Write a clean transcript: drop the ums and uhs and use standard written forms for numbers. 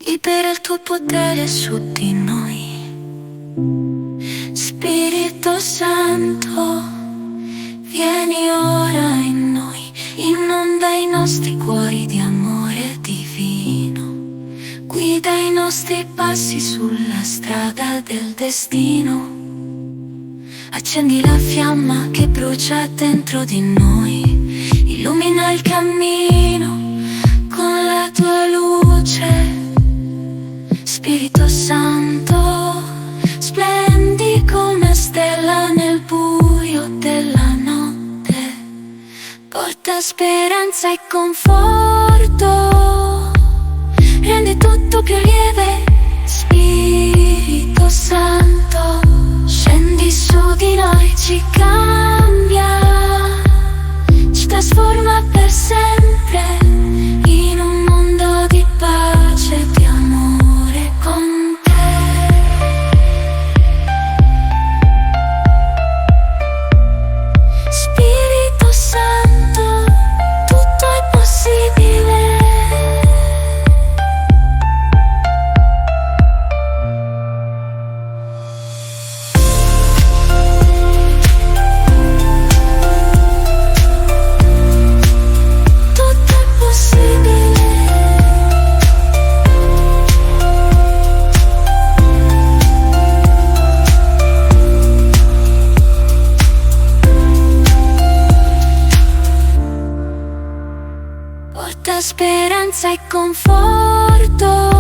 Libera il tuo potere su di noi, Spirito Santo, vieni ora in noi, inonda i nostri cuori di amore divino, guida i nostri passi sulla strada del destino. Accendi la fiamma che brucia dentro di noi, illumina il cammino con la tua luce. Spirito Santo, splendi come stella nel buio della notte, porta speranza e conforto, rendi tutto più lieve. Spirito Santo, scendi su di noi, ci cambia, ci trasforma per sempre in un mondo di pace e di amore con te. Spirito Santo, tutto è possibile. Tutto è possibile. Porta speranza e conforto,